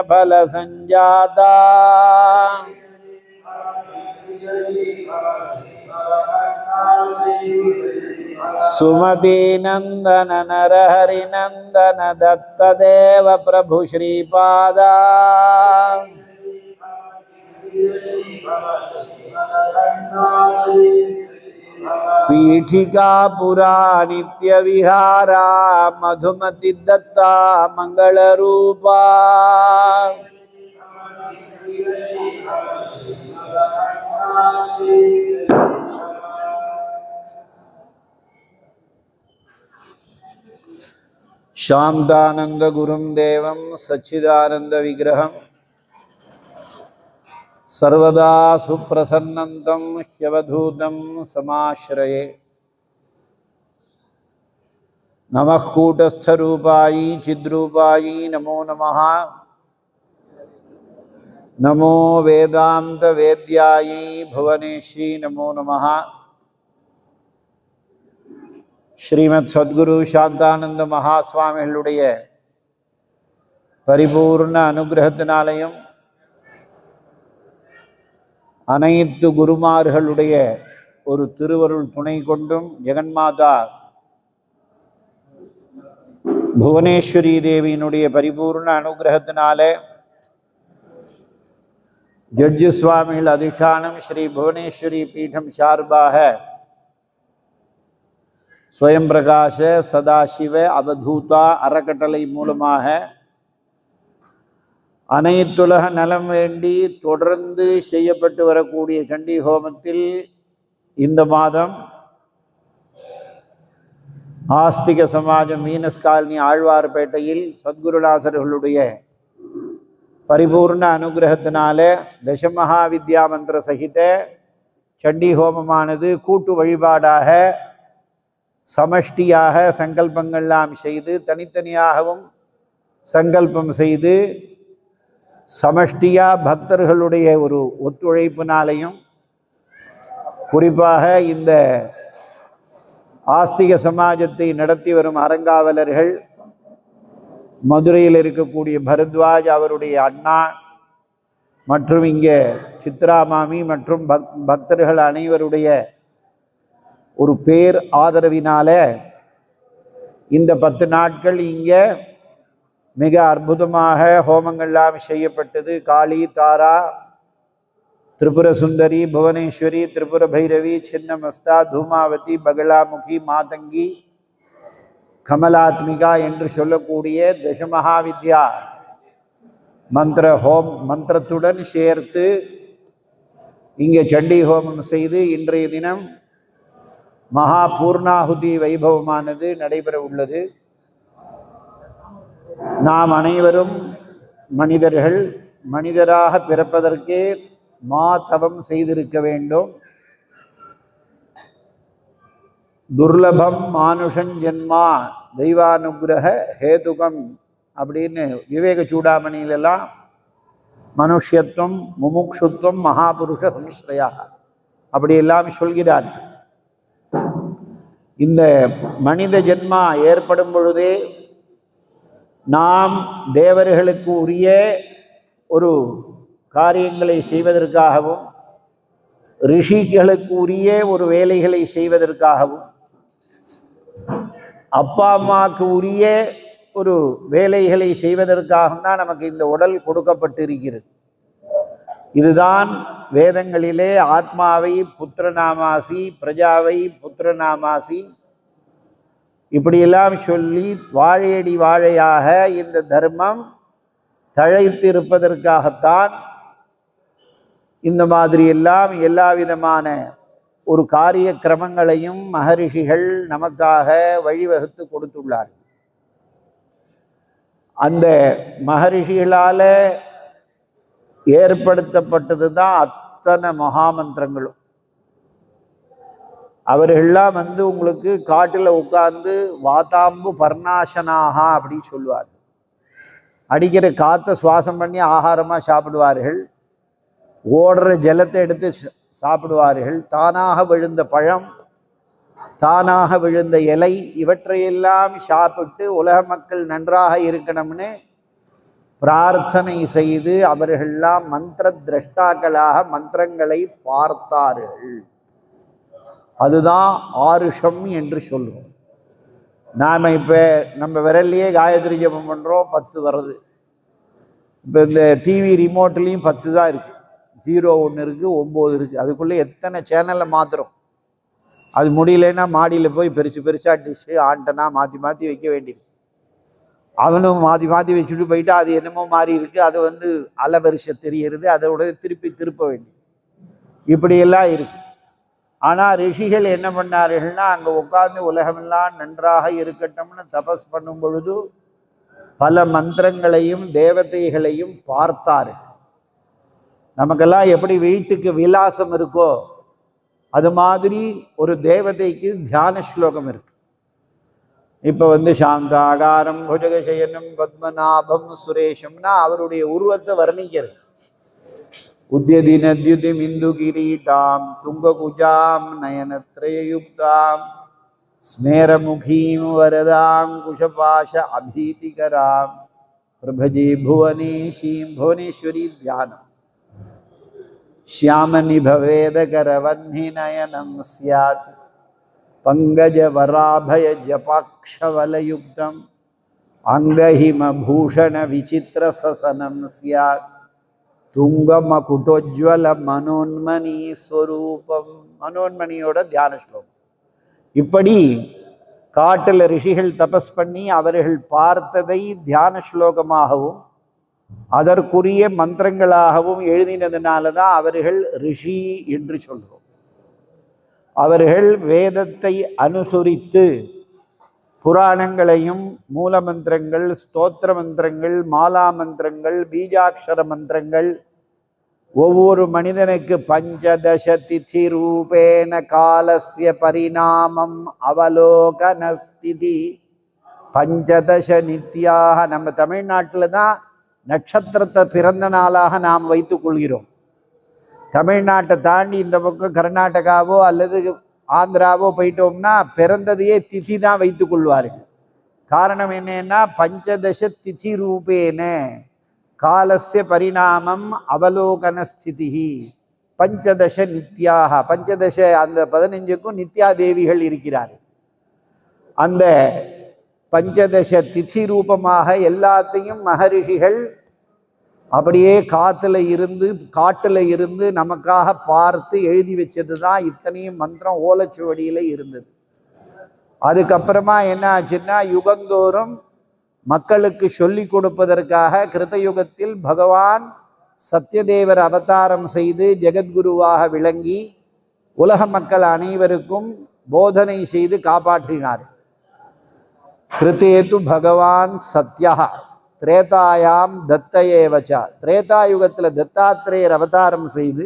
फल संजाता सुमति नंदन नरहरि नंदन दत्तदेव प्रभु श्रीपादा पीठिका पुरा नित्य विहारा मधुमति दत्ता मंगल रूपा शांतानंद गुरुं देवं सच्चिदानंद विग्रहं सर्वदा सुप्रसन्नं ह्यवधूतं समाश्रये। नमः कूटस्थरूपायै चिद्रूपायै नमो नमः। नमो वेदांत वेद्यायै भुवनेशी नमो नमः। श्रीमद सद्गुरु शांतानंद महास्वामिகளுடைய பரிபூர்ண அனுகிரகத்தினாலேயும் அனைத்து குருமார்களுடைய ஒரு திருவருள் துணை கொண்டும் ஜெகன்மாதா புவனேஸ்வரி தேவியினுடைய பரிபூர்ண அனுகிரகத்தினாலே ஜட்ஜு சுவாமிகள் அதிஷ்டானம் ஸ்ரீ புவனேஸ்வரி பீடம் சார்பாக स्वयं प्रकाश सदाशिव अवधूता अறக்கட்டளை மூலமாக அனைத்துலக நலம் வேண்டி தொடர்ந்து செய்யப்பட்டு வரக்கூடிய சண்டி ஹோமத்தில் இந்த மாதம் ஆஸ்திக சமாஜம் வீனஸ் காலனி ஆழ்வார்பேட்டையில் சத்குருநாதர்களுடைய பரிபூர்ண அனுகிரகத்தினாலே தசமஹா வித்யா மந்திர சகித சண்டி ஹோமமானது கூட்டு வழிபாடாக சமஷ்டியாக சங்கல்பங்கள்லாம் செய்து தனித்தனியாகவும் சங்கல்பம் செய்து சமஷ்டியா பக்தர்களுடைய ஒரு ஒத்துழைப்பினாலையும் குறிப்பாக இந்த ஆஸ்திக சமாஜத்தை நடத்தி வரும் அறங்காவலர்கள் மதுரையில் இருக்கக்கூடிய பரத்வாஜ் அவருடைய அண்ணா மற்றும் இங்கே சித்ரா மாமி மற்றும் பக்தர்கள் அனைவருடைய ஒரு பேர் ஆதரவினால இந்த 10 நாட்கள் இங்கே மிக அற்புதமாக ஹோமங்கள்லாம் செய்யப்பட்டது. காளி, தாரா, திரிபுர சுந்தரி, புவனேஸ்வரி, திரிபுர பைரவி, சின்னமஸ்தா, தூமாவதி, பகலாமுகி, மாதங்கி, கமலாத்மிகா என்று சொல்லக்கூடிய தசமஹாவித்யா மந்திரத்துடன் சேர்த்து இங்கே சண்டி ஹோமம் செய்து இன்றைய தினம் மகா பூர்ணாகுதி வைபவமானது நடைபெற உள்ளது. நாம் அனைவரும் மனிதர்கள், மனிதராக பிறப்பதற்கே தவம் செய்திருக்க வேண்டும். துர்லபம் மானுஷன் ஜென்மா தெய்வானுகிரக ஹேதுகம் அப்படின்னு விவேக சூடாமணியிலெல்லாம் மனுஷ்யத்துவம் முமுக்ஷுத்துவம் மகாபுருஷ சம்ஸ்ரயா அப்படியெல்லாம் சொல்கிறார். இந்த மனித ஜென்மா ஏற்படும் பொழுதே நாம் தேவர்களுக்கு உரிய ஒரு காரியங்களை செய்வதற்காகவும் ரிஷிகளுக்கு உரிய ஒரு வேலைகளை செய்வதற்காகவும் அப்பா அம்மாவுக்கு உரிய ஒரு வேலைகளை செய்வதற்காகவும் தான் நமக்கு இந்த உடல் கொடுக்கப்பட்டிருக்கிறது. இதுதான் வேதங்களிலே ஆத்மாவை புத்திரநாமாசி, பிரஜாவை புத்திரநாமாசி இப்படியெல்லாம் சொல்லி வாழையடி வாழையாக இந்த தர்மம் தழைத்திருப்பதற்காகத்தான் இந்த மாதிரி எல்லாம் எல்லா விதமான ஒரு காரிய கிரமங்களையும் மகரிஷிகள் நமக்காக வழிவகுத்து கொடுத்துள்ளார்கள். அந்த மகரிஷிகளால் ஏற்படுத்தப்பட்டது தான் அத்தனை மகாமந்திரங்களும். அவர்கள்லாம் உங்களுக்கு காட்டில் உட்கார்ந்து வாதாம்பு பர்ணாசனாக அப்படி சொல்லுவார். அடிக்கிற காற்றை சுவாசம் பண்ணி ஆகாரமாக சாப்பிடுவார்கள். ஓடுற ஜலத்தை எடுத்து சாப்பிடுவார்கள். தானாக விழுந்த பழம், தானாக விழுந்த இலை இவற்றையெல்லாம் சாப்பிட்டு உலக மக்கள் நன்றாக இருக்கணும்னு பிரார்த்தனை செய்து அவர்கள்லாம் மந்திர திரஷ்டாக்களாக மந்திரங்களை பார்த்தார்கள். அதுதான் ஆருஷம் என்று சொல்லுவோம். நாம் இப்போ நம்ம விரல்லையே காயத்ரி ஜபம் பண்ணுறோம், 10 வருது. இப்போ இந்த டிவி ரிமோட்லேயும் 10 தான் இருக்குது. 0 1 இருக்குது, 9 இருக்குது. அதுக்குள்ளே எத்தனை சேனலை மாற்றுறோம். அது முடியலன்னா மாடியில் போய் பெருசாக டிஷ்ஷு ஆண்டனா மாற்றி மாற்றி வைக்க வேண்டியது. அவனும் மாற்றி மாற்றி வச்சுட்டு போயிட்டு அது என்னமோ மாறி இருக்குது, அது அலவரிசை தெரியறது, அதோட திருப்ப வேண்டியது. இப்படியெல்லாம் இருக்கு. ஆனால் ரிஷிகள் என்ன பண்ணார்கள்னா, அங்கே உட்கார்ந்து உலகமெல்லாம் நன்றாக இருக்கட்டும்னு தபஸ் பண்ணும் பொழுது பல மந்திரங்களையும் தேவதைகளையும் பார்த்தாரு. நமக்கெல்லாம் எப்படி வீட்டுக்கு விலாசம் இருக்கோ அது மாதிரி ஒரு தேவதைக்கு தியான ஸ்லோகம் இருக்கு. இப்போ சாந்தாகாரம் புஜகசயனம் பத்மநாபம் சுரேஷம்னா அவருடைய உருவத்தை வர்ணிக்கிறது. உத்யதி நத்யுதி மிந்து கிரீட்டாம் துங்ககுஜாம் நயனத்ரயுக்தாம் ஸ்மேரமுகீம் வரதாம் குஷபாஷ அபீதிகராம் பிரபஜி புவனேஷீம் புவனேஸ்வரி தியானம் श्यामनिभवेदकरवह्नि नयनं स्यात् पंगजवराभय जपाक्षवलयुक्तम् अंगहिमभूषणविचित्रससनं स्यात् तुंगमकुटोज्ज्वल मनोन्मणि स्वरूपम. மனோன்மணியோட தியான ஸ்லோகம். இப்படி காட்டில் ரிஷிகள் தபஸ் பண்ணி அவர்கள் பார்த்ததை தியான ஸ்லோகமாகவும் அதற்குரிய மந்திரங்களாகவும் எழுதினதுனால தான் அவர்கள் ரிஷி என்று சொல்கிறோம். அவர்கள் வேதத்தை அனுசரித்து புராணங்களையும் மூல மந்திரங்கள், ஸ்தோத்திர மந்திரங்கள், மாலா மந்திரங்கள், பீஜாட்சர மந்திரங்கள், ஒவ்வொரு மனிதனுக்கு பஞ்சதச திதி ரூபேன காலஸ்ய பரிணாமம் அவலோகனஸ்திதி பஞ்சதச நித்யாக. நம்ம தமிழ்நாட்டில் தான் நட்சத்திரத்தை பிறந்த நாளாக நாம் வைத்துக் கொள்கிறோம். தமிழ்நாட்டை தாண்டி இந்த பக்கம் கர்நாடகாவோ அல்லது ஆந்திராவோ போயிட்டோம்னா பிறந்ததையே திதி தான் வைத்துக் கொள்வார்கள். காரணம் என்னன்னா, பஞ்சதச திதி ரூபேன காலஸ்ய பரிணாமம் அவலோகன ஸ்திதி பஞ்சதச நித்யாக. பஞ்சதச அந்த 15க்கும் நித்யா தேவிகள் இருக்கிறார்கள். அந்த பஞ்சதச திதி ரூபமாக எல்லாத்தையும் மகரிஷிகள் அப்படியே காட்டுல இருந்து நமக்காக பார்த்து எழுதி வச்சது தான் இத்தனையும் மந்திரம் ஓலைச்சுவடியில் இருந்தது. அதுக்கப்புறமா என்ன ஆச்சுன்னா, யுகந்தோறும் மக்களுக்கு சொல்லி கொடுப்பதற்காக கிருத்தயுகத்தில் பகவான் சத்யதேவர் அவதாரம் செய்து ஜெகத்குருவாக விளங்கி உலக மக்கள் அனைவருக்கும் போதனை செய்து காப்பாற்றினார். கிருத்தேது பகவான் சத்யா திரேதாயாம் தத்தையேவச்சா. திரேதாயுகத்தில் தத்தாத்திரேயர் அவதாரம் செய்து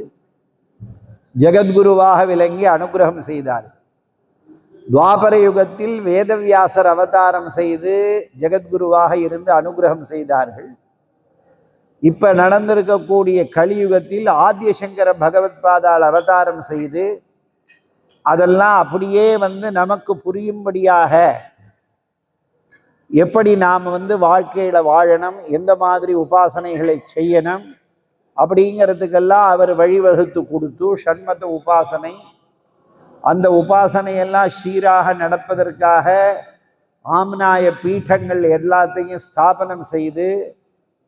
ஜெகத்குருவாக விளங்கி அனுகிரகம் செய்தார். துவாபர யுகத்தில் வேதவியாசர் அவதாரம் செய்து ஜெகத்குருவாக இருந்து அனுகிரகம் செய்தார்கள். இப்ப நடந்திருக்கக்கூடிய கலியுகத்தில் ஆத்யசங்கர பகவத்பாதால் அவதாரம் செய்து அதெல்லாம் அப்படியே நமக்கு புரியும்படியாக எப்படி நாம் வாழ்க்கையில வாழணும், எந்த மாதிரி உபாசனைகளை செய்யணும் அப்படிங்கிறதுக்கெல்லாம் அவர் வழிவகுத்து கொடுத்து ஷண்மத உபாசனை, அந்த உபாசனையெல்லாம் சீராக நடப்பதற்காக ஆம்நாய பீட்டங்கள் எல்லாத்தையும் ஸ்தாபனம் செய்து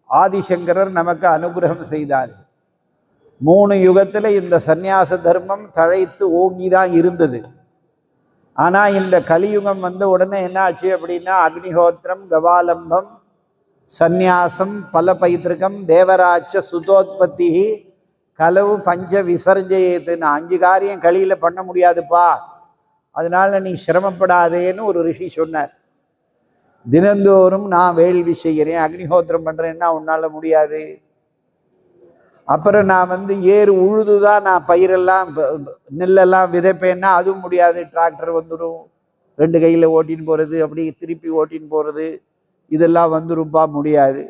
ஆதிசங்கரர் நமக்கு அனுகிரகம் செய்தார். 3 யுகத்தில் இந்த சந்நியாச தர்மம் தழைத்து ஓங்கிதான் இருந்தது. ஆனால் இந்த கலியுகம் உடனே என்ன ஆச்சு அப்படின்னா, அக்னிஹோத்திரம், கவாலம்பம், சந்நியாசம், பல பைத்திருக்கம், தேவராட்ச சுதோத்பத்தி, கலவு பஞ்ச விசர்ஜயத்துன்னு 5 காரியம் கலியில பண்ண முடியாதுப்பா, அதனால நீ சிரமப்படாதேன்னு ஒரு ரிஷி சொன்னார். தினந்தோறும் நான் வேள்வி செய்கிறேன், அக்னிஹோத்திரம் பண்ணுறேன்னா உன்னால முடியாது. அப்புறம் நான் ஏறு உழுதுதான் நான் பயிரெல்லாம் நெல்லெல்லாம் விதைப்பேன்னா அதுவும் முடியாது. டிராக்டர் வந்துடும், 2 கையில் ஓட்டின்னு போகிறது, அப்படி திருப்பி ஓட்டின்னு போகிறது, இதெல்லாம் வந்துருப்பா, முடியாது.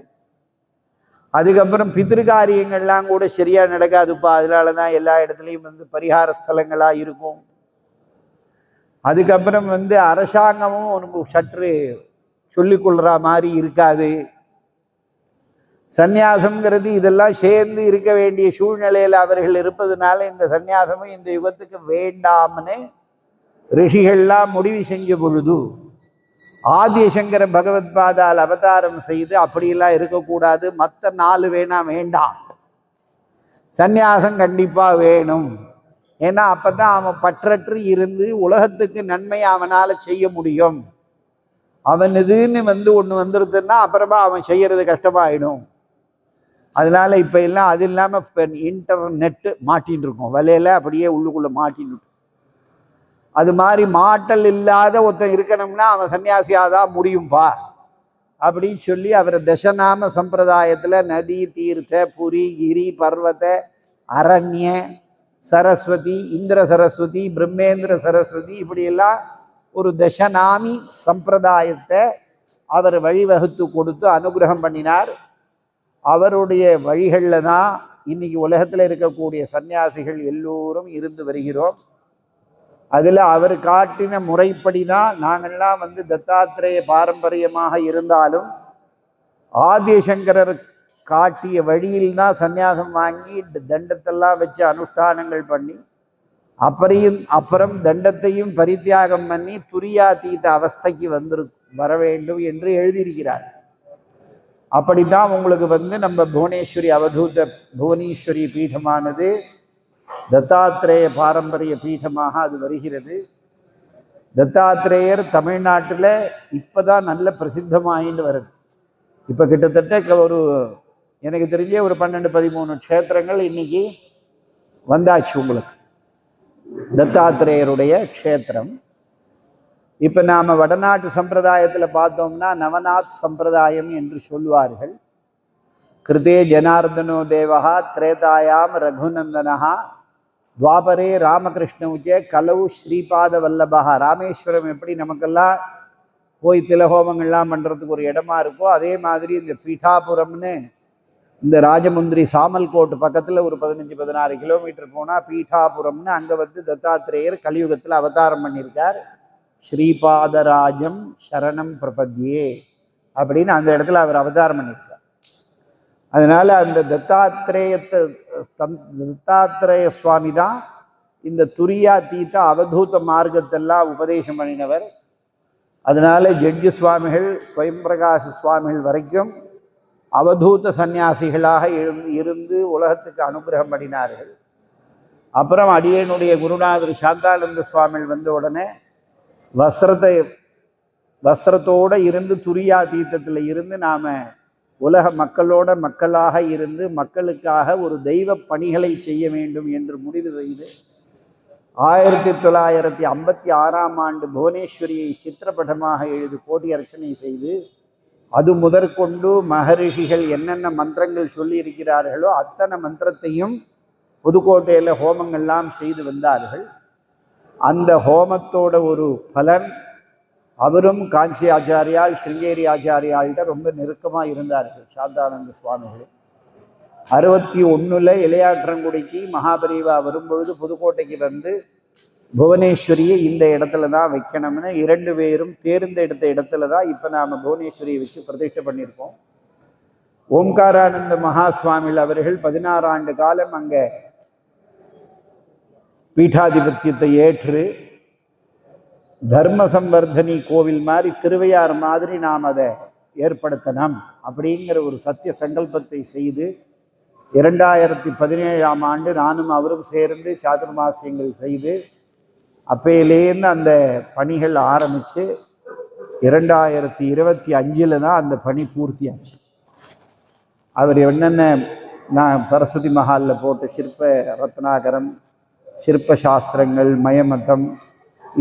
அதுக்கப்புறம் பித்ருகாரியங்கள்லாம் கூட சரியாக நடக்காதுப்பா, அதனால தான் எல்லா இடத்துலையும் பரிகார ஸ்தலங்களாக இருக்கும். அதுக்கப்புறம் அரசாங்கமும் சற்று சொல்லிக்கொள்கிற மாதிரி இருக்காது. சந்நியாசம்ங்கிறது இதெல்லாம் சேர்ந்து இருக்க வேண்டிய சூழ்நிலையில் அவர்கள் இருப்பதுனால இந்த சந்நியாசமும் இந்த யுகத்துக்கு வேண்டாம்னு ரிஷிகள்லாம் முடிவு செஞ்ச பொழுது ஆதிசங்கர பகவத்பாதால் அவதாரம் செய்து அப்படியெல்லாம் இருக்கக்கூடாது, மற்ற 4 வேண்டாம், சந்நியாசம் கண்டிப்பா வேணும். ஏன்னா அப்பதான் அவன் பற்றற்று இருந்து உலகத்துக்கு நன்மை அவனால செய்ய முடியும். அவன் இதுன்னு ஒன்று வந்துருதுன்னா அப்புறமா அவன் செய்யறது கஷ்டமாயிடும். அதனால இப்ப எல்லாம் அது இல்லாம இன்டர்நெட்டு மாட்டின்னு இருக்கோம், வலையில அப்படியே உள்ளுக்குள்ள மாட்டின்னு. அது மாதிரி மாட்டல் இல்லாத ஒருத்தன் இருக்கணும்னா அவன் சன்னியாசியாதான் முடியும்பா அப்படின்னு சொல்லி அவர் தசநாம சம்பிரதாயத்துல நதி, தீர்த்த, புரி, கிரி, பர்வத, அரண்ய, சரஸ்வதி, இந்திர சரஸ்வதி, பிரம்மேந்திர சரஸ்வதி, இப்படியெல்லாம் ஒரு தசநாமி சம்பிரதாயத்தை அவர் வழிவகுத்து கொடுத்து அனுகிரகம் பண்ணினார். அவருடைய வழிகளில் தான் இன்னைக்கு உலகத்தில் இருக்கக்கூடிய சன்னியாசிகள் எல்லோரும் இருந்து வருகிறோம். அதில் அவர் காட்டின முறைப்படி தான் நாங்கள்லாம் தத்தாத்திரேய பாரம்பரியமாக இருந்தாலும் ஆதிசங்கரர் காட்டிய வழியில் தான் சந்நியாசம் வாங்கி தண்டத்தெல்லாம் வச்சு அனுஷ்டானங்கள் பண்ணி அப்புறம் தண்டத்தையும் பரித்தியாகம் பண்ணி துரியாதீத அவஸ்தைக்கு வர வேண்டும் என்று எழுதியிருக்கிறார். அப்படித்தான் உங்களுக்கு நம்ம புவனேஸ்வரி அவதூத புவனேஸ்வரி பீடமானது தத்தாத்திரேய பாரம்பரிய பீடமாக அது வருகிறது. தத்தாத்திரேயர் தமிழ்நாட்டில் இப்போதான் நல்ல பிரசித்தமாயின்னு வருது. இப்போ கிட்டத்தட்ட எனக்கு தெரிஞ்ச ஒரு 12-13 க்ஷேத்திரங்கள் இன்னைக்கு வந்தாச்சு உங்களுக்கு, தத்தாத்திரேயருடைய க்ஷேத்திரம். இப்போ நாம் வடநாட்டு சம்பிரதாயத்தில் பார்த்தோம்னா நவநாத் சம்பிரதாயம் என்று சொல்வார்கள். கிருதே ஜனார்தனோ தேவஹா திரேதாயாம் ரகுநந்தனஹா துவாபரே ராமகிருஷ்ணவுச்சே கலவு ஸ்ரீபாத வல்லபஹா. ராமேஸ்வரம் எப்படி நமக்கெல்லாம் போய் திலஹோமங்கள்லாம் பண்ணுறதுக்கு ஒரு இடமா இருக்கோ, அதே மாதிரி இந்த பீட்டாபுரம்னு இந்த ராஜமுந்திரி சாமல்கோட் பக்கத்தில் ஒரு 15-16 கிலோமீட்டர் போனால் பீட்டாபுரம்னு அங்கே தத்தாத்திரேயர் கலியுகத்தில் அவதாரம் பண்ணியிருக்கார். ஸ்ரீபாதராஜம் சரணம் பிரபத்யே அப்படின்னு அந்த இடத்துல அவர் அவதாரம் பண்ணியிருக்கார். அதனால அந்த தத்தாத்திரேய சுவாமி தான் இந்த துரியாதீத அவதூத மார்க்கத்தெல்லாம் உபதேசம் பண்ணினவர். அதனால ஜட்ஜி சுவாமிகள், ஸ்வயம் பிரகாச சுவாமிகள் வரைக்கும் அவதூத சந்நியாசிகளாக இருந்து உலகத்துக்கு அனுகிரகம் பண்ணினார்கள். அப்புறம் அடியனுடைய குருநாதர் சாந்தானந்த சுவாமிகள் வந்த உடனே வஸ்திரத்தோடு இருந்து துரியாதீதத்தில் இருந்து நாம் உலக மக்களோட மக்களாக இருந்து மக்களுக்காக ஒரு தெய்வ பணிகளை செய்ய வேண்டும் என்று முடிவு செய்து 1956ஆம் ஆண்டு புவனேஸ்வரியை சித்திரப்படமாக எழுதி கோடி அர்ச்சனை செய்து அது முதற்கொண்டு மகரிஷிகள் என்னென்ன மந்திரங்கள் சொல்லி இருக்கிறார்களோ அத்தனை மந்திரத்தையும் புதுக்கோட்டையில் ஹோமங்கள்லாம் செய்து வந்தார்கள். அந்த ஹோமத்தோட ஒரு பலன், அவரும் காஞ்சி ஆச்சாரியால் சிருங்கேரி ஆச்சாரியால்கிட்ட ரொம்ப நெருக்கமாக இருந்தார்கள் சாந்தானந்த சுவாமிகள். 61 இளையாற்றங்குடிக்கு மகாபரிவா வரும்பொழுது புதுக்கோட்டைக்கு வந்து புவனேஸ்வரியை இந்த இடத்துல தான் வைக்கணும்னு 2 பேரும் தேர்ந்தெடுத்த இடத்துல தான் இப்போ நாம் புவனேஸ்வரியை வச்சு பிரதிஷ்டை பண்ணியிருக்கோம். ஓம்காரானந்த மகாசுவாமிகள் அவர்கள் 16 ஆண்டு காலம் அங்கே பீட்டாதிபத்தியத்தை ஏற்று தர்ம சம்வர்தனி கோவில் மாதிரி திருவையார் மாதிரி நாம் அதை ஏற்படுத்தணும் அப்படிங்கிற ஒரு சத்திய சங்கல்பத்தை செய்து 2017ஆம் ஆண்டு நானும் அவரும் சேர்ந்து சாதுர்மாசியங்கள் செய்து அப்பையிலேருந்து அந்த பணிகள் ஆரம்பித்து 2025 தான் அந்த பணி பூர்த்தியாச்சு. அவர் என்னென்ன நான் சரஸ்வதி மஹாலில் போட்ட சிற்ப ரத்னாகரம், சிற்ப சாஸ்திரங்கள், மயமதம்,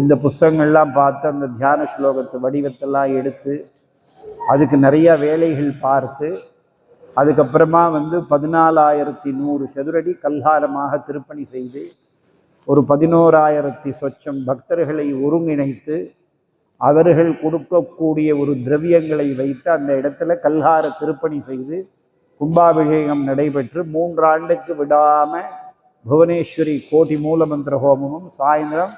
இந்த புஸ்தகங்கள்லாம் பார்த்து அந்த தியான ஸ்லோகத்து வடிவத்தெல்லாம் எடுத்து அதுக்கு நிறையா வேலைகள் பார்த்து அதுக்கப்புறமா 14,100 சதுரடி கல்ஹாரமாக திருப்பணி செய்து ஒரு 11,000 சொச்சம் பக்தர்களை ஒருங்கிணைத்து அவர்கள் கொடுக்கக்கூடிய ஒரு திரவியங்களை வைத்து அந்த இடத்துல கல்ஹார திருப்பணி செய்து கும்பாபிஷேகம் நடைபெற்று 3 ஆண்டுக்கு விடாமல் புவனேஸ்வரி கோட்டி மூலமந்திர ஹோமமும் சாயந்தரம்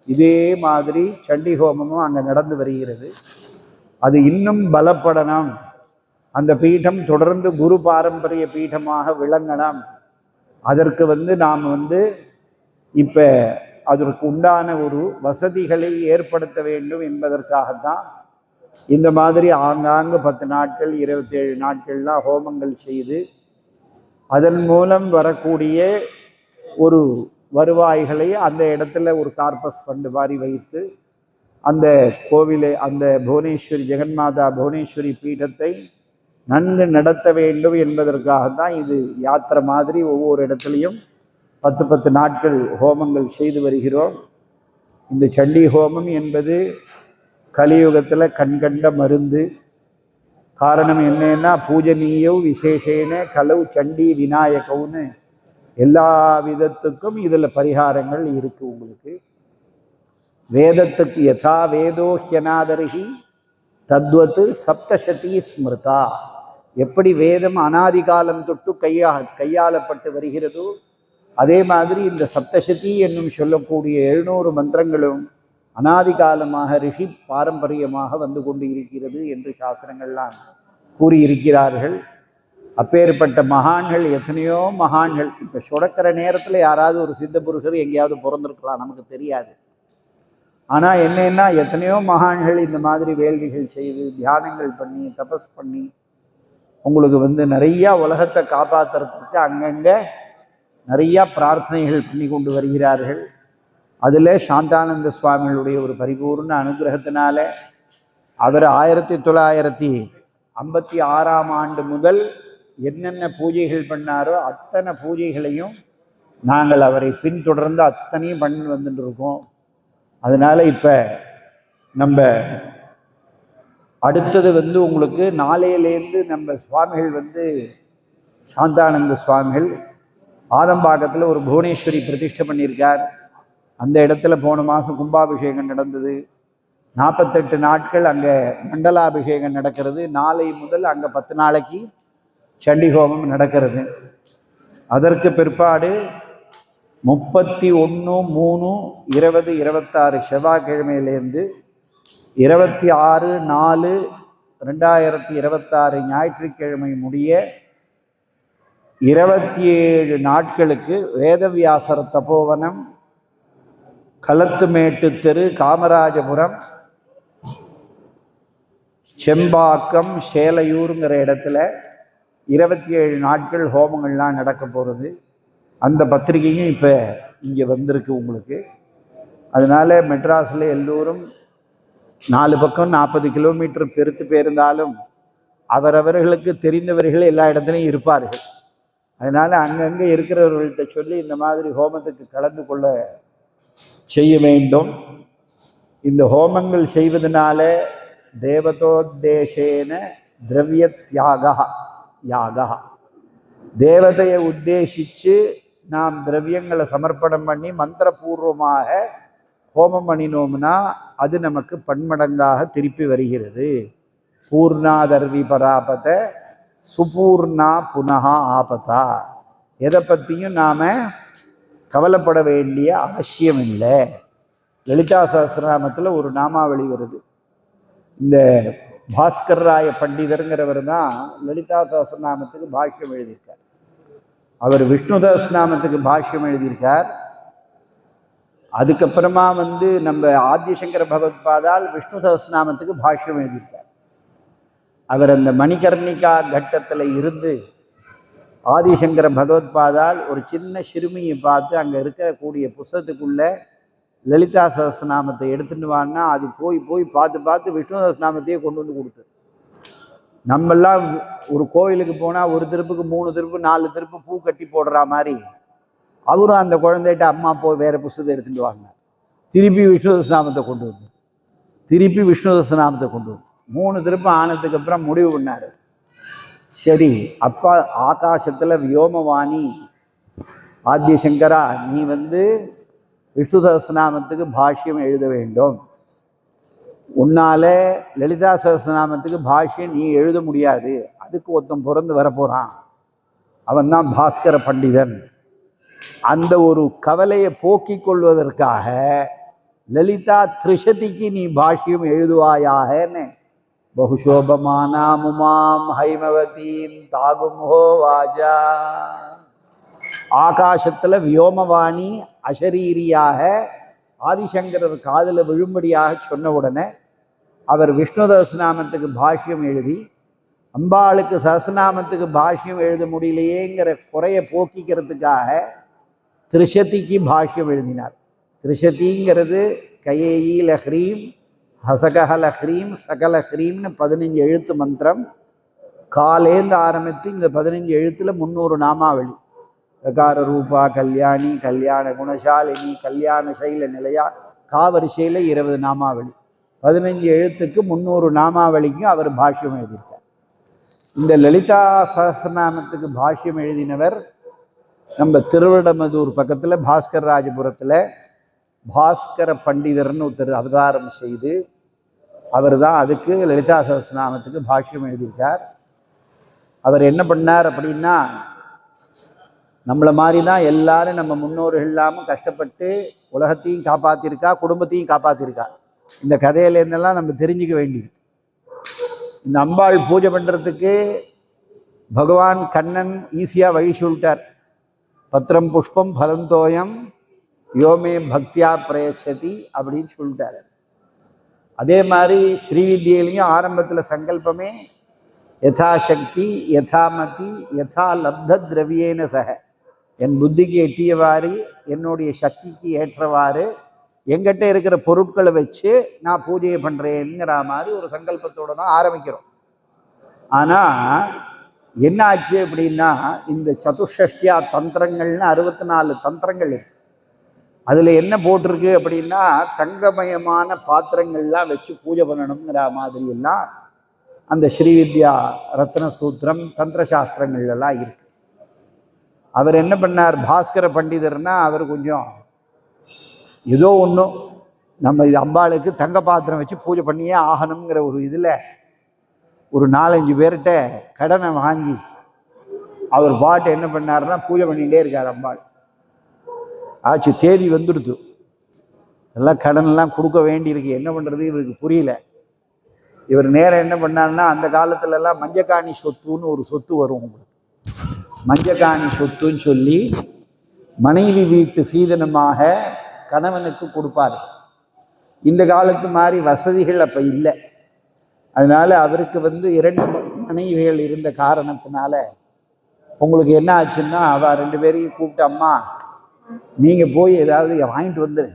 இதே மாதிரி சண்டி ஹோமமும் அங்கே நடந்து வருகிறது. அது இன்னும் பலப்படணும் அந்த பீடம் தொடர்ந்து குரு பாரம்பரிய பீடமாக விளங்கலாம். அதற்கு நாம் இப்போ அதற்கு உண்டான ஒரு வசதிகளை ஏற்படுத்த வேண்டும் என்பதற்காகத்தான் இந்த மாதிரி ஆங்காங்கு 10 நாட்கள் 27 நாட்கள்லாம் ஹோமங்கள் செய்து அதன் மூலம் வரக்கூடிய ஒரு வருவாய்களை அந்த இடத்துல ஒரு கார்பஸ் ஃபண்டு மாதிரி வைத்து அந்த கோவிலை, அந்த புவனேஸ்வரி ஜெகன்மாதா புவனேஸ்வரி பீடத்தை நன்கு நடத்த வேண்டும் என்பதற்காகத்தான் இது யாத்திரை மாதிரி ஒவ்வொரு இடத்துலையும் 10 நாட்கள் ஹோமங்கள் செய்து வருகிறோம். இந்த சண்டி ஹோமம் என்பது கலியுகத்தில் கண்கண்ட மருந்து. காரணம் என்னன்னா, பூஜனீயோ விசேஷேன கலவு சண்டி விநாயகவுன்னு எல்லா விதத்துக்கும் இதில் பரிகாரங்கள் இருக்கு. உங்களுக்கு வேதத்துக்கு யதா வேதோ ஹ்யநாதரிஹி தத்வத்து சப்தசதி ஸ்மிருதா, எப்படி வேதம் அனாதி காலம் தொட்டு கையாளப்பட்டு வருகிறதோ அதே மாதிரி இந்த சப்தசதி என்னும் சொல்லக்கூடிய 700 மந்திரங்களும் அனாதி காலமாக ரிஷி பாரம்பரியமாக வந்து கொண்டு இருக்கிறது என்று சாஸ்திரங்கள்லாம் கூறியிருக்கிறார்கள். அப்பேற்பட்ட மகான்கள், எத்தனையோ மகான்கள். இப்போ சுடக்கிற நேரத்தில் யாராவது ஒரு சித்த புருஷர் எங்கேயாவது பிறந்திருக்கலாம், நமக்கு தெரியாது. ஆனால் என்னன்னா, எத்தனையோ மகான்கள் இந்த மாதிரி வேள்விகள் செய்து தியானங்கள் பண்ணி தபஸ் பண்ணி உங்களுக்கு நிறையா உலகத்தை காப்பாற்றுறதுக்கு அங்கங்கே நிறையா பிரார்த்தனைகள் பண்ணி கொண்டு வருகிறார்கள். அதில் சாந்தானந்த சுவாமிகளுடைய ஒரு பரிபூர்ண அனுகிரகத்தினால அவர் 1956ஆம் ஆண்டு முதல் என்னென்ன பூஜைகள் பண்ணாரோ அத்தனை பூஜைகளையும் நாங்கள் அவரை பின்தொடர்ந்து அத்தனையும் பண்ணி வந்துட்டு இருக்கோம். அதனால் இப்போ நம்ம அடுத்தது உங்களுக்கு நாளையிலேருந்து நம்ம சுவாமிகள் சாந்தானந்த சுவாமிகள் ஆதம்பாக்கத்தில் ஒரு புவனேஸ்வரி பிரதிஷ்டை பண்ணியிருக்கார். அந்த இடத்துல போன மாதம் கும்பாபிஷேகம் நடந்தது. 48 நாட்கள் அங்கே மண்டலாபிஷேகம் நடக்கிறது. நாளை முதல் அங்கே 10 நாளைக்கு சண்டி ஹோமம் நடக்கிறது. அதற்கு பிற்பாடு 31/3/2026 செவ்வாய்க்கிழமையிலேருந்து 26/4/2026 ஞாயிற்றுக்கிழமை முடிய 27 நாட்களுக்கு வேதவியாசர் தபோவனம், களத்துமேட்டு தெரு, காமராஜபுரம், செம்பாக்கம், சேலையூருங்கிற இடத்துல 27 நாட்கள் ஹோமங்கள்லாம் நடக்க போகிறது. அந்த பத்திரிகையும் இப்போ இங்கே வந்திருக்கு உங்களுக்கு. அதனால் மெட்ராஸில் எல்லோரும் 4 பக்கம் 40 கிலோமீட்டர் பெருத்து போயிருந்தாலும் அவரவர்களுக்கு தெரிந்தவர்கள் எல்லா இடத்துலையும் இருப்பார்கள். அதனால் அங்கங்கே இருக்கிறவர்கள்ட்ட சொல்லி இந்த மாதிரி ஹோமத்துக்கு கலந்து கொள்ள செய்ய வேண்டும். இந்த ஹோமங்கள் செய்வதனால தேவதோத்தேசேன திரவிய யாக, தேவதையை உத்தேசித்து நாம் திரவியங்களை சமர்ப்பணம் பண்ணி மந்திரபூர்வமாக ஹோமம் பண்ணினோம்னா அது நமக்கு பன்மடங்காக திருப்பி வருகிறது. பூர்ணாதர்வி பராபத சுபூர்ணா புனகா ஆபதா. எதை பற்றியும் நாம் கவலைப்பட வேண்டிய அவசியம் இல்லை. லலிதா சஹஸ்ரநாமத்தில் ஒரு நாமாவளி வருது. இந்த பாஸ்கர் ராய பண்டிதருங்கிறவர் தான் லலிதா சஹஸ்ரநாமத்துக்கு பாஷ்யம் எழுதியிருக்கார். அவர் விஷ்ணு சஹஸ்ரநாமத்துக்கு பாஷ்யம் எழுதியிருக்கார். அதுக்கப்புறமா நம்ம ஆதிசங்கர பகவத்பாதால் விஷ்ணு சஹஸ்ரநாமத்துக்கு பாஷ்யம் எழுதியிருக்கார். அவர் அந்த மணிகர்ணிகா கட்டத்தில் இருந்து ஆதிசங்கர பகவத்பாதால் ஒரு சின்ன சிறுமியை பார்த்து அங்கே இருக்கக்கூடிய புஸ்தகத்துக்குள்ள லலிதா சஹஸ்ரநாமத்தை எடுத்துட்டு வான்னா அது போய் பார்த்து விஷ்ணு சஹஸ்ரநாமத்தையே கொண்டு வந்து கொடுத்து. நம்மெல்லாம் ஒரு கோவிலுக்கு போனால் ஒரு திருப்புக்கு 3 திருப்பு 4 திருப்பு பூ கட்டி போடுற மாதிரி அவரும் அந்த குழந்தைகிட்ட அம்மா போய் வேறு புஸ்தகத்தை எடுத்துகிட்டு வாங்க, திருப்பி விஷ்ணு சஹஸ்ரநாமத்தை கொண்டு வந்து 3 திருப்பு ஆனதுக்கு அப்புறம் முடிவு பண்ணார். சரி, அப்பா ஆகாசத்தில் வியோமவாணி ஆதிசங்கரா நீ விஷ்ணு சஹஸ்ரநாமத்துக்கு பாஷ்யம் எழுத வேண்டும். உன்னால லலிதா சஹஸ்ரநாமத்துக்கு பாஷ்யம் நீ எழுத முடியாது. அதுக்கு ஒருத்தன் பிறந்து வரப்போகிறான், அவன் தான் பாஸ்கர பண்டிதன். அந்த ஒரு கவலையை போக்கிக் கொள்வதற்காக லலிதா திரிஷதிக்கு நீ பாஷ்யம் எழுதுவாயாகன்னு பகுஷோபமானாமுமாம் ஹைமவதீன் தாகும்ஹோ வாஜா. ஆகாசத்துல வியோமவாணி அசரீரியாக ஆதிசங்கரர் காதில் விழும்படியாக சொன்ன உடனே அவர் விஷ்ணு சஹஸ்ரநாமத்துக்கு பாஷ்யம் எழுதி, அம்பாளுக்கு சஹஸ்ரநாமத்துக்கு பாஷ்யம் எழுத முடியலையேங்கிற குறைய போக்கிக்கிறதுக்காக திரிசதிக்கு பாஷ்யம் எழுதினார். திரிசதிங்கிறது கயேயி லஹ்ரீம் ஹசகஹ லஹ்ரீம் சகல ஹ்ரீம்னு 15 எழுத்து மந்திரம். காலேந்து ஆரம்பித்து இந்த 15 எழுத்துல 300 நாமாவளி. ககார ரூபா கல்யாணி, கல்யாண குணசாலினி, கல்யாண சைல நிலையா, காவரிசையில் 20 நாமாவளி. 15 எழுத்துக்கு 300 நாமாவளிக்கும் அவர் பாஷ்யம் எழுதியிருக்கார். இந்த லலிதா சஹஸ்ரநாமத்துக்கு பாஷ்யம் எழுதினவர் நம்ம திருவிடமதூர் பக்கத்தில் பாஸ்கர் ராஜபுரத்தில் பாஸ்கர பண்டிதர்னு ஒருத்தர் அவதாரம் செய்து அவர் தான் அதுக்கு லலிதா சஹஸ்ரநாமத்துக்கு பாஷ்யம் எழுதியிருக்கார். அவர் என்ன பண்ணார் அப்படின்னா, நம்மளை மாதிரி தான் எல்லாரும் நம்ம முன்னோர்கள் இல்லாமல் கஷ்டப்பட்டு உலகத்தையும் காப்பாற்றிருக்கா, குடும்பத்தையும் காப்பாற்றிருக்கா. இந்த கதையிலேருந்தெல்லாம் நம்ம தெரிஞ்சுக்க வேண்டியது. இந்த அம்பாள் பூஜை பண்ணுறதுக்கு பகவான் கண்ணன் ஈஸியாக வழி சொல்லிட்டார். பத்திரம் புஷ்பம் பலந்தோயம் யோமே பக்தியா பிரயச்சதி அப்படின்னு சொல்லிட்டார். அதே மாதிரி ஸ்ரீவித்யிலையும் ஆரம்பத்தில் சங்கல்பமே யதாசக்தி யதாமதி யதா லப்த திரவியேன சக, என் புத்திக்கு எட்டியவாறு என்னுடைய சக்திக்கு ஏற்றவாறு எங்கிட்ட இருக்கிற பொருட்களை வச்சு நான் பூஜையை பண்ணுறேங்கிற மாதிரி ஒரு சங்கல்பத்தோடு தான் ஆரம்பிக்கிறோம். ஆனால் என்ன ஆச்சு அப்படின்னா, இந்த சதுஷ்டியா தந்திரங்கள்னு 64 தந்திரங்கள் இருக்கு. அதில் என்ன போட்டிருக்கு அப்படின்னா, தங்கமயமான பாத்திரங்கள்லாம் வச்சு பூஜை பண்ணணுங்கிற மாதிரி எல்லாம் அந்த ஸ்ரீவித்யா ரத்ன சூத்திரம் தந்திர சாஸ்திரங்கள்லாம் இருக்கு. அவர் என்ன பண்ணார், பாஸ்கர பண்டிதர்னா அவர் கொஞ்சம் ஏதோ ஒன்றும் நம்ம இது அம்பாளுக்கு தங்க பாத்திரம் வச்சு பூஜை பண்ணியே ஆகணுங்கிற ஒரு இதில் ஒரு 4-5 பேர்கிட்ட கடனை வாங்கி அவர் பாட்டு என்ன பண்ணாருன்னா பூஜை பண்ணிகிட்டே இருக்கார். அம்பாள் ஆச்சு, தேதி வந்துடுது, எல்லாம் கடனெல்லாம் கொடுக்க வேண்டியிருக்கு, என்ன பண்ணுறது இவருக்கு புரியல. இவர் நேரம் என்ன பண்ணாருன்னா, அந்த காலத்துலலாம் மஞ்சக்காணி சொத்துன்னு ஒரு சொத்து வரும் உங்களுக்கு. மஞ்சக்காணி சொத்துன்னு சொல்லி மனைவி வீட்டு சீதனமாக கணவனுக்கு கொடுப்பார். இந்த காலத்து மாதிரி வசதிகள் அப்போ இல்லை. அதனால அவருக்கு 2 மனைவிகள் இருந்த காரணத்தினால உங்களுக்கு என்ன ஆச்சுன்னா, அவ 2 பேரையும் கூப்பிட்டு, அம்மா நீங்கள் போய் ஏதாவது வாங்கிட்டு வந்துடு,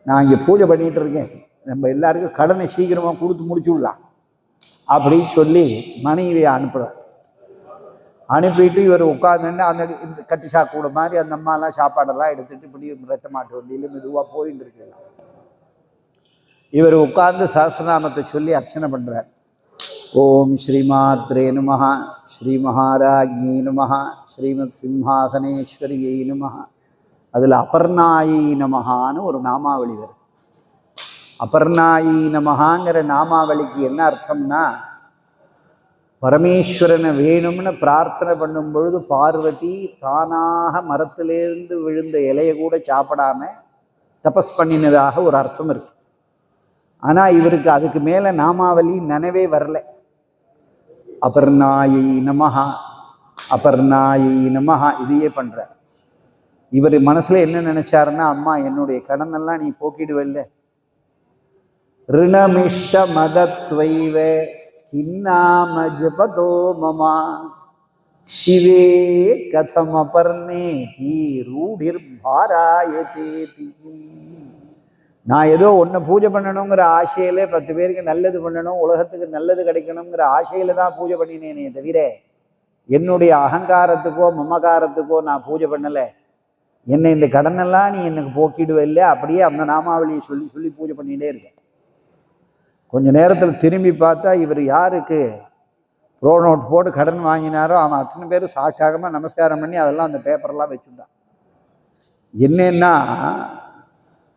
நான் இங்கே பூஜை பண்ணிகிட்டு இருக்கேன், நம்ம எல்லாருக்கும் கடனை சீக்கிரமாக கொடுத்து முடிச்சு விடலாம் அப்படின்னு சொல்லி மனைவியை அனுப்புகிறார். அனுப்பிட்டு இவர் உட்காந்துட்டு அந்த இந்த கட்டிஷா கூட மாதிரி அந்த அம்மாலாம் சாப்பாடெல்லாம் எடுத்துகிட்டு இப்படி ரெட்டை மாட்டு வண்டியில் மெதுவாக போயின்னு இருக்கலாம். இவர் உட்கார்ந்து சஹஸ்ரநாமத்தை சொல்லி அர்ச்சனை பண்ணுறார். ஓம் ஸ்ரீமாத்ரே நமஹ, ஸ்ரீ மகாராஜ்ஞி நமஹ, ஸ்ரீமத் சிம்ஹாசனேஸ்வரியை நமஹ. அதில் அபர்ணாயி நமஹான்னு ஒரு நாமாவளி வருது. அபர்ணாயி நமஹாங்கிற நாமாவளிக்கு என்ன அர்த்தம்னா, பரமேஸ்வரனை வேணும்னு பிரார்த்தனை பண்ணும் பொழுது பார்வதி தானாக மரத்திலேருந்து விழுந்த இலையை கூட சாப்பிடாம தபஸ் பண்ணினதாக ஒரு அர்த்தம் இருக்கு. ஆனால் இவருக்கு அதுக்கு மேலே நாமாவளி நினைவே வரல. அபர்ணாயை நமஹா, அபர்ணாயை நமஹா இதையே பண்ணுறார். இவர் மனசில் என்ன நினைச்சாருன்னா, அம்மா என்னுடைய கடனெல்லாம் நீ போக்கிடுவல்ல, ரிணமிஷ்ட மதத்வைவே கின்னாம ஜபதோ மமா சிவே கதமபர்ணே தீ ரூடிர் பாராயதேதி. நான் ஏதோ ஒன்று பூஜை பண்ணணுங்கிற ஆசையிலே 10 பேருக்கு நல்லது பண்ணணும், உலகத்துக்கு நல்லது கிடைக்கணுங்கிற ஆசையில தான் பூஜை பண்ணினேனே தவிர என்னுடைய அகங்காரத்துக்கோ மமகாரத்துக்கோ நான் பூஜை பண்ணலை. என்னை இந்த கடனெல்லாம் நீ எனக்கு போக்கிடுவில்லை, அப்படியே அந்த நாமாவளியை சொல்லி சொல்லி பூஜை பண்ணிகிட்டே இருக்கேன். கொஞ்ச நேரத்தில் திரும்பி பார்த்தா இவர் யாருக்கு ப்ரோ நோட் போட்டு கடன் வாங்கினாரோ அவன் அத்தனை பேரும் சாட்சாகமாக நமஸ்காரம் பண்ணி அதெல்லாம் அந்த பேப்பரெல்லாம் வச்சுட்டான். என்னன்னா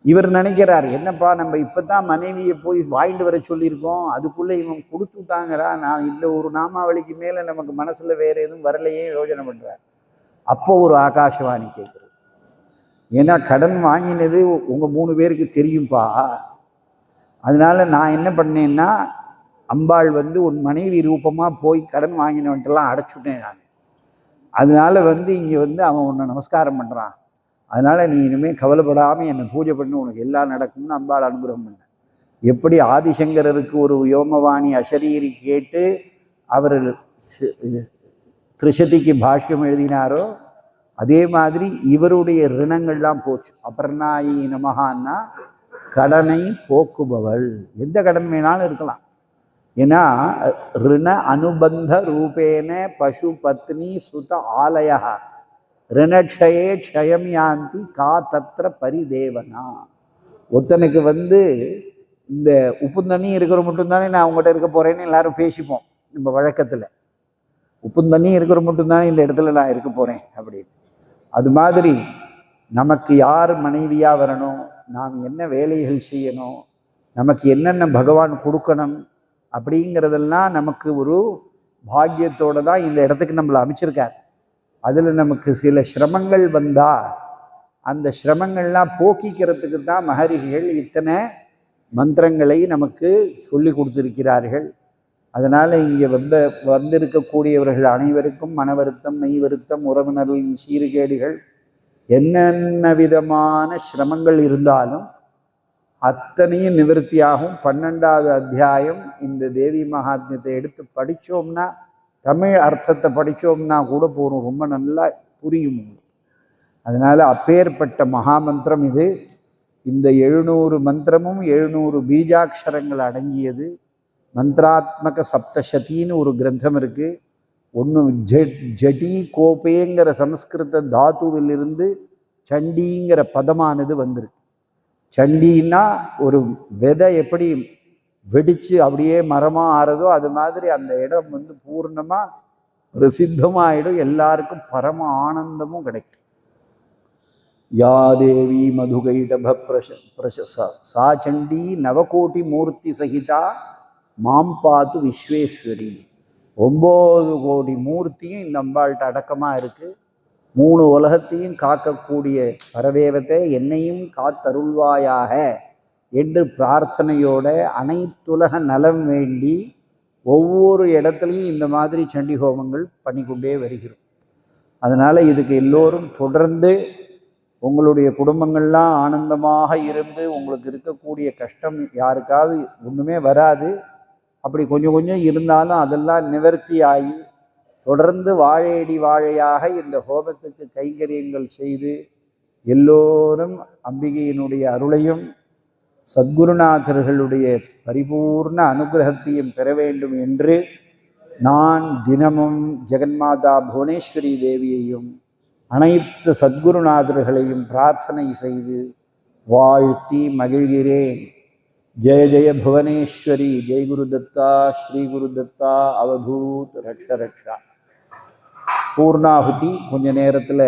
இவர் நினைக்கிறார், என்னப்பா நம்ம இப்போ தான் மனைவியை போய் வாங்கிட்டு வர சொல்லியிருக்கோம், அதுக்குள்ளே இவன் கொடுத்து விட்டாங்கிறா, நான் இந்த ஒரு நாமாவளிக்கு மேலே நமக்கு மனசில் வேறு எதுவும் வரலையே யோசனை பண்ணுறார். அப்போ ஒரு ஆகாசவாணி கேட்குறது, ஏன்னா கடன் வாங்கினது உங்கள் 3 பேருக்கு தெரியும்ப்பா, அதனால நான் என்ன பண்ணேன்னா அம்பாள் வந்து உன் மனைவி ரூபமாக போய் கடன் வாங்கினவன்ட்டெல்லாம் அடைச்சுட்டேன் நான். அதனால வந்து இங்கே வந்து அவன் உன்னை நமஸ்காரம் பண்ணுறான். அதனால நீ இனிமேல் கவலைப்படாமல் என்னை பூஜை பண்ணி உனக்கு எல்லாம் நடக்கும்னு அம்பாள் அனுகிரகம் பண்ண. எப்படி ஆதிசங்கரருக்கு ஒரு யோமவாணி அசரீரி கேட்டு அவர் திரிசதிக்கு பாஷ்யம் எழுதினாரோ அதே மாதிரி இவருடைய ரிணங்கள்லாம் போச்சு. அபர்ணாயி நமகான்னா கடனை போக்குபவள். எந்த கடன் வேணாலும் இருக்கலாம். ஏன்னா ரிண அனுபந்த ரூபேன பசு பத்னி சுத ஆலயா ரிணக்ஷயே க்ஷயம் யாந்தி கா தத்திர பரிதேவனா. ஒருத்தனுக்கு வந்து இந்த உப்பு தண்ணி இருக்கிற மட்டும்தானே நான் அவங்ககிட்ட இருக்க போறேன்னு எல்லாரும் பேசிப்போம் நம்ம வழக்கத்தில். உப்பு தண்ணி இருக்கிற மட்டும்தானே இந்த இடத்துல நான் இருக்க போறேன் அப்படின்னு. அது மாதிரி நமக்கு யார் மனைவியாக வரணும், நாம் என்ன வேலைகள் செய்யணும், நமக்கு என்னென்ன பகவான் கொடுக்கணும் அப்படிங்கிறதெல்லாம் நமக்கு ஒரு பாக்கியத்தோடு தான் இந்த இடத்துக்கு நம்மளை அமைச்சிருக்கார். அதில் நமக்கு சில சிரமங்கள் வந்தால் அந்த சிரமங்கள்லாம் போக்கிக்கிறதுக்கு தான் மகரிஷிகள் இத்தனை மந்திரங்களை நமக்கு சொல்லி கொடுத்திருக்கிறார்கள். அதனால் இங்கே வந்திருக்கக்கூடியவர்கள் அனைவருக்கும் மன வருத்தம், மெய் வருத்தம், உறவினர்களின் சீர்கேடுகள், என்னென்ன விதமான சிரமங்கள் இருந்தாலும் அத்தனையும் நிவர்த்தியாகும். 12வது அத்தியாயம் இந்த தேவி மகாத்மியத்தை எடுத்து படித்தோம்னா, தமிழ் அர்த்தத்தை படித்தோம்னா கூட போகும், ரொம்ப நல்லா புரியும். அதனால் அப்பேற்பட்ட மகாமந்திரம் இது. இந்த 700 மந்திரமும் 700 பீஜாட்சரங்கள் அடங்கியது. மந்திராத்மக சப்தசதின்னு ஒரு கிரந்தம் இருக்குது. ஒன்று ஜடி கோபேங்கிற சம்ஸ்கிருத தாத்துவிலிருந்து சண்டிங்கிற பதமானது வந்திருக்கு. சண்டின்னா ஒரு விதை எப்படி வெடித்து அப்படியே மரமாக ஆறதோ அது மாதிரி அந்த இடம் வந்து பூர்ணமாக பிரசித்தமாகிடும், எல்லாருக்கும் பரம ஆனந்தமும் கிடைக்கும். யா தேவி மதுகைடப சா சண்டி நவகோட்டி மூர்த்தி சகிதா மாம் பாத்து விஸ்வேஸ்வரி. 9 கோடி மூர்த்தியும் இந்த அம்பாள்கிட்ட அடக்கமாக இருக்குது. 3 உலகத்தையும் காக்கக்கூடிய பரதேவத்தை என்னையும் காத்தருள்வாயாக என்று பிரார்த்தனையோட அனைத்துலக நலம் வேண்டி ஒவ்வொரு இடத்துலையும் இந்த மாதிரி சண்டி ஹோமங்கள் பண்ணிக்கொண்டே வருகிறோம். அதனால் இதுக்கு எல்லோரும் தொடர்ந்து உங்களுடைய குடும்பங்கள்லாம் ஆனந்தமாக இருந்து உங்களுக்கு இருக்கக்கூடிய கஷ்டம் யாருக்காவது ஒன்றுமே வராது. அப்படி கொஞ்சம் கொஞ்சம் இருந்தாலும் அதெல்லாம் நிவர்த்தி ஆகி தொடர்ந்து வாழையடி வாழையாக இந்த ஹோமத்துக்கு கைங்கரியங்கள் செய்து எல்லோரும் அம்பிகையினுடைய அருளையும் சத்குருநாதர்களுடைய பரிபூர்ண அனுகிரகத்தையும் பெற வேண்டும் என்று நான் தினமும் ஜெகன்மாதா புவனேஸ்வரி தேவியையும் அனைத்து சத்குருநாதர்களையும் பிரார்த்தனை செய்து வாழ்த்தி மகிழ்கிறேன். ஜெய ஜெய புவனேஸ்வரி, ஜெய் குருதத்தா, ஸ்ரீ குருதத்தா, அவதூத் ரக்ஷ ரக்ஷா. பூர்ணாகுதி கொஞ்ச நேரத்தில்